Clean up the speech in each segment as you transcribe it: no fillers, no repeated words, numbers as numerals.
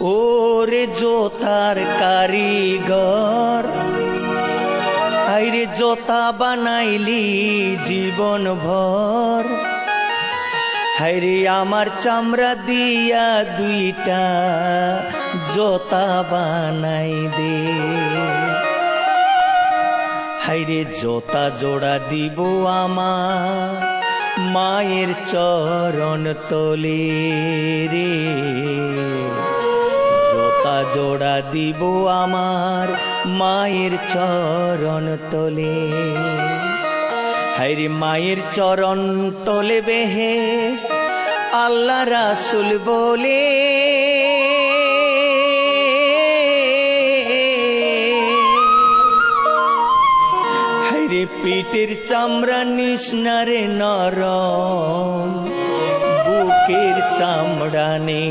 ওরে জোতার কারিগর, আইরে জোতা বানাইলি জীবন ভর। হাইরে আমার চামড়া দিয়া দুইটা জোতা বানাই দে। হাইরে জোতা জোড়া দিব আমার মায়ের চরণ তলে রে। জোতা জোড়া দিব আমার মায়ের চরণ তলে। হাইরে মায়ের চরণ তলে বেহেশত আল্লাহ রাসূল বলে। হাইরে পিঠের চামড়া নিষ্ণারে নরম, বুকের চামড়া নে।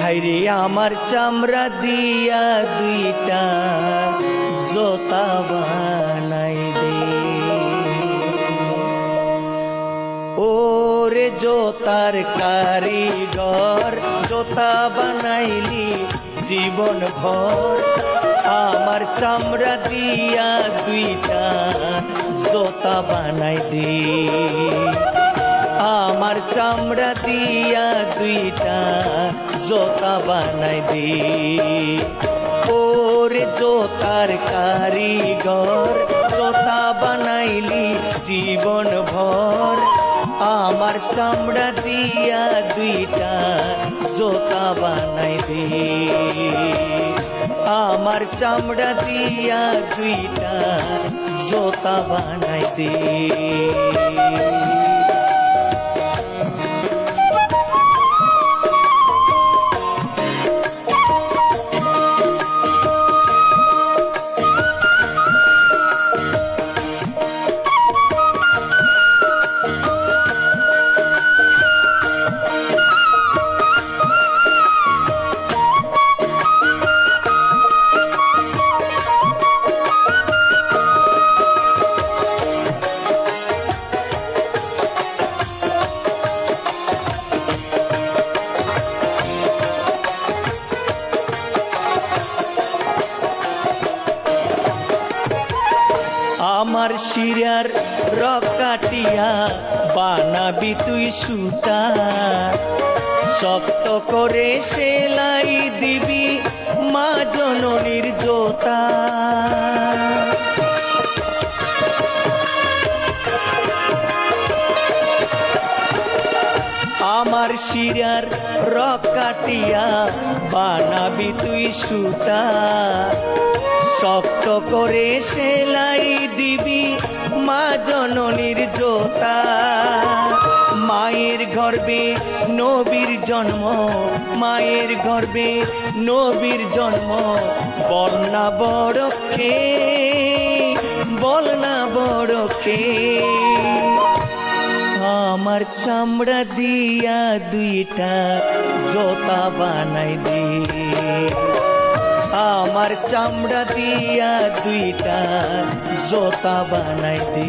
হাইরে আমার চামড়া দিয়া দুইটা জোতা বানাই দে। ওরে জোতার কারিগর, জোতা বানাইলি জীবন ভর। আমার চামড়া দিয়া দুইটা জোতা বানাই দে। আমার চামড়া দিয়া দুইটা জোতা বানাই দে। ওরে জোতার কারিগর, জোতা বানাইলি জীবন ভর। আমার চামড়া দিয়া দুইটা জোতা বানাই দে। আমার চামড়া দিয়া দুইটা জোতা বানাই দে। আমার শিরার রক কাটিয়া বানাবি তুই সুতা, শক্ত করে সেলাই দিবি মা জননীর জোতা। আমার শিরার রক কাটিয়া বানাবি তুই সুতা, শক্ত করে সেলাই দিবি মা জননীর জোতা। মায়ের গর্ভে নবীর জন্ম, মায়ের গর্ভে নবীর জন্ম। বল না বড় কে, বল না বড় কে। আমার চামড়া দিয়া দুইটা জোতা বানাই দে। আমার চামড়া দিয়া দুইটা জোতা বানাই দে।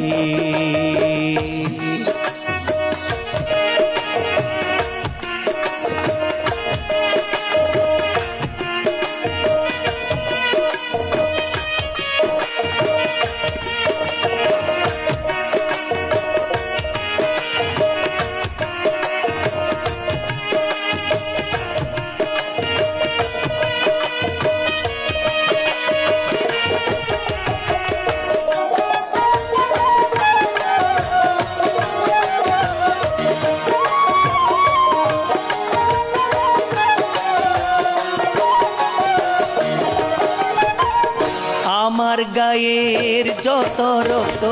আমার গায়ের যত রক্ত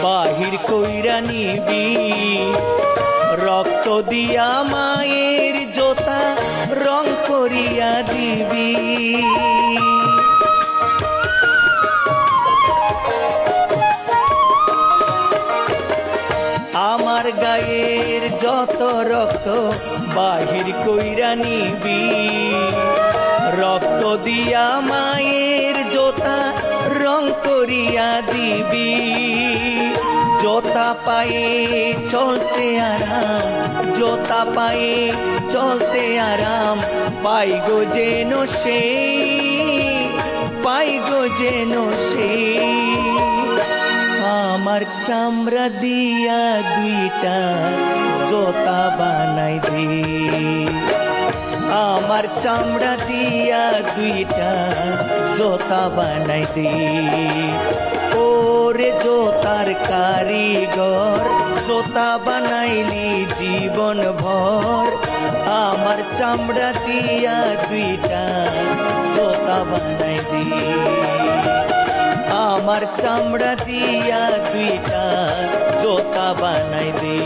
বাহির কইরা নিবি, রক্ত দিয়া মায়ের জোতা রং করিয়া দিবি। আমার গায়ের যত রক্ত বাহির কইরা নিবি, রক্ত দিয়া মায়ের জোতা রং করিয়া দিবি। জোতা পায়ে চলতে আরাম, জোতা পায়ে চলতে আরাম, পাই গো যেন সেই, পাই গো যেন সেই। আমার চামড়া দিয়া দুইটা জোতা বানাই দে, আমার চামড়া দিয়া দুইটা জোতা বানাই দে। ওরে জোতার কারিগর, জোতা বানাইলি জীবন ভর, আমার চামড়া দিয়া দুইটা জোতা বানাই দে, আমার চামড়া দিয়া দুইটা জোতা বানাই দে।